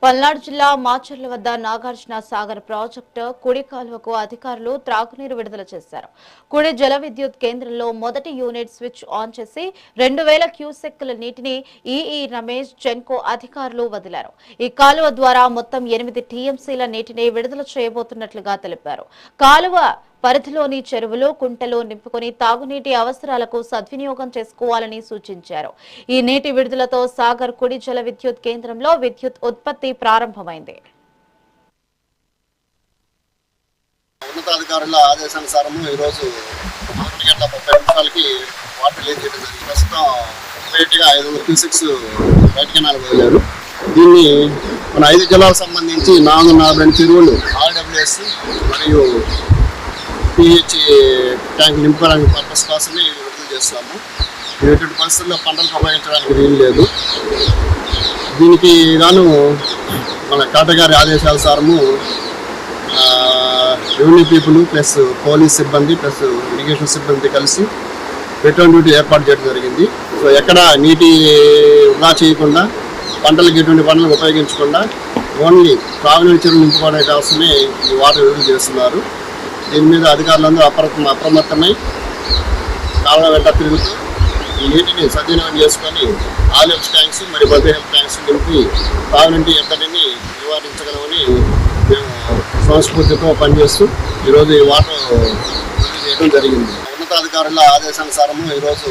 పల్నాడు జిల్లా మాచర్ల వద్ద నాగార్జున సాగర్ ప్రాజెక్టు కుడి కాలువకు అధికారులు త్రాగునీరు విడుదల చేశారు. కుడి జల విద్యుత్ కేంద్రంలో మొదటి యూనిట్ స్విచ్ ఆన్ చేసి 2000 క్యూసెక్కుల నీటిని ఈఈ రమేష్ జెన్కో అధికారులు వదిలారు. ఈ కాలువ ద్వారా మొత్తం 8 టీఎంసీల నీటిని విడుదల చేయబోతున్నట్లుగా తెలిపారు. కాలువ పరిధిలోని చెరువులు, కుంటలు నింపుకొని తాగునీటి అవసరాలకు సద్వినియోగం చేసుకోవాలని సూచించారు. ఈ నీటి విడుదలతో సాగర్ కుడి జల విద్యుత్ కేంద్రంలో విద్యుత్ ఉత్పత్తి ప్రారంభమైంది. ఉన్నతాధికారుల ఆదేశానుసారము ఈరోజు 1:30 వాటర్ రిలీజ్ చేయడం జరిగింది. ప్రస్తుతం గా 500 క్యూసెక్స్ బయట కెనాల్ వదిలారు. దీన్ని మన 5 జిల్లాలకు సంబంధించి 442 చెరువులు ఆర్డబ్ల్యూఎస్ మరియు పిహెచ్ ట్యాంక్ నింపుకోవడానికి పర్పస్ కోసమే విడుదల చేస్తాము. ఎటువంటి పరిస్థితుల్లో పంటలు ఉపయోగించడానికి వీలు లేదు. దీనికి గాను మన కాటగారి ఆదేశానుసారము రెవెన్యూ పీపుల్ ప్లస్ పోలీస్ సిబ్బంది ప్లస్ ఇరిగేషన్ సిబ్బంది కలిసి రిటర్న్ డ్యూటీ ఏర్పాటు చేయడం జరిగింది. సో ఎక్కడ నీటి వృధా చేయకుండా పంటలకు ఎటువంటి పంటలకు ఉపయోగించకుండా ఓన్లీ త్రాగునీటి చెరువులు నింపుకోవడానికి కోసమే ఈ వాటర్ విడుదల చేస్తున్నారు. దీని మీద అధికారులందరూ అప్రమత్తమై కాలువ వెంట తిరుగుతూ ఈ నీటిని సద్వినియోగం చేసుకొని ఆలివ్స్ ట్యాంక్స్ మరియు బర్బేహెల్ ట్యాంక్స్ నింపి తాగునీటి ఎద్దడిని నివారించగలమని మేము సంస్ఫూర్తితో పనిచేస్తూ ఈరోజు ఈ వాటర్ విడుదల చేయడం జరిగింది. ఉన్నతాధికారుల ఆదేశానుసారము ఈరోజు